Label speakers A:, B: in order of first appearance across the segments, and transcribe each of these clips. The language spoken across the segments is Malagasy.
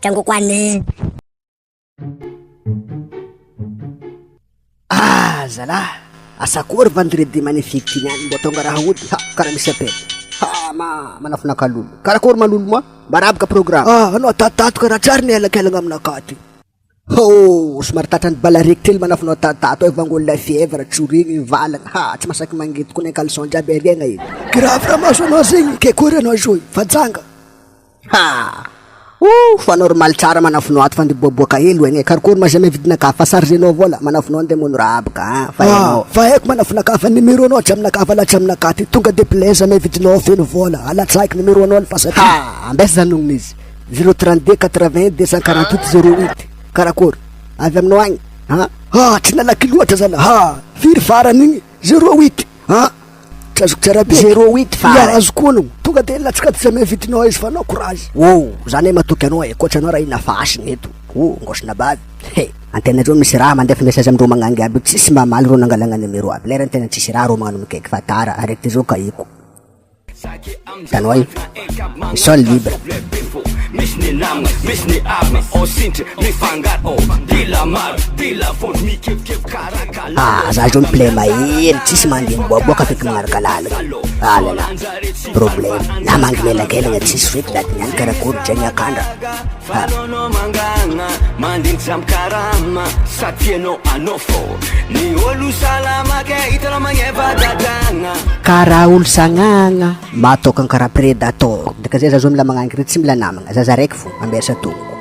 A: Tangu kwani
B: zala asakory vendredi magnifique tignany mbo tonga raha ody karaha misy apely manafina kalolo karakory malolo moa marabaka programme anao tatato karaha tsary ny elakelagna aminaka ty somary tatrany bala reky tely manafinao tatato evangolo la fièvre tsorigny valagna tsy masaky mangety ko ny caleçon jiaby ariagna iny grave raha maso anao zegny ke kory anao joy fajanga fa normal tsara manafinao ato fa ndiboaboaka helo egny karakory ma jamais vidinaka fa chargenao vola manafinao andemono rabaka fa haiko manafinaka fa numéro anao tsy aminaka fa latry aminaka ty tonga de plaise jamais vidinao feno vola alatsaiky numéro anao le fasaty ambesa zanon'izy 032 80 248 08 karakory avy aminao agny tsy nalaky loatra zala firy faran'igny 08 trazoko tsara be 08 fa azoko anao tonga de latsika ty jamais vidinao izy fa anao courage zany matoky anao koatra anao raha ina fasiny eto ngosina bavy antena reo misy raha mandefa message amindreo magnangy aby tsisy mamaly reo nangalagna numéro aby lera antena tsisy raha reo magnano mikaiky fa tara araiky ty zao kaiko tanao io sol libre za zao miplay mahery tsisy mandeha miboaboaka feky magnaraka lalagna alala problème na mangy melakelagna tsisy feky daty niany karakory dragny akandra karaha olo sagnagna matokany karaha prédator dika zay za zao mila magnangy rety tsy mila namagna zaza raiky fo ambersa tombo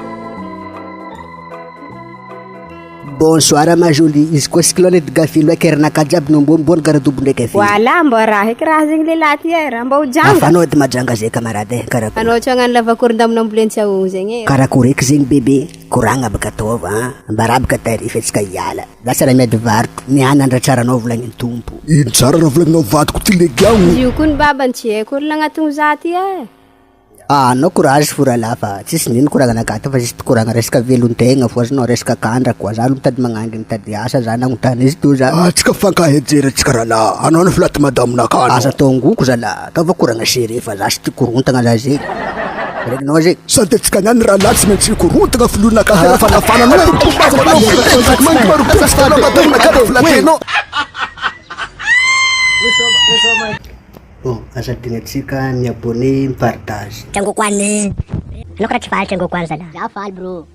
B: bonsoir ma jolie izy koa cyclone de gafilo eky erinaka jiaby nombonimbony karaha ndraiky afi
C: voilà mbo raha eky raha zegny lehilahy ty mba ho janga
B: afanao edy majanga zay camarade karakory
C: anao tsy hagnano lavakory ndamina ambulance ao zegny
B: karakory eky zegny bebe koragna baka ataova mbarabaka tarify atsika hiala lasa raha miady varotro mianandra tsara anao volagny tompo ino tsara raha volagninao vadiko ty legiamo
C: io koa ny babany tsy haiko olo nagnatony za ty
B: anao courage foralahy fa tsisy nino koragnanaka ty fa zisy koragna resaka velontegna fo azonao resaka kandra koa za alo mitady magnangy mitady asa za nagnotany izy to za tsika fankahejery atsika rahalahy anao ny filaty madaminaka asa tongoko zala ataova koragna sere fa za sy ty korontagna za zegny regnao zegny sady atsika niany rahalahy tsy maintsy korontagna filonaka tena fanafananao filatenao asadinatsika miabone mipartage
A: tangu kwani anao karaha tsy faly tangu kwani zala
D: za faly bro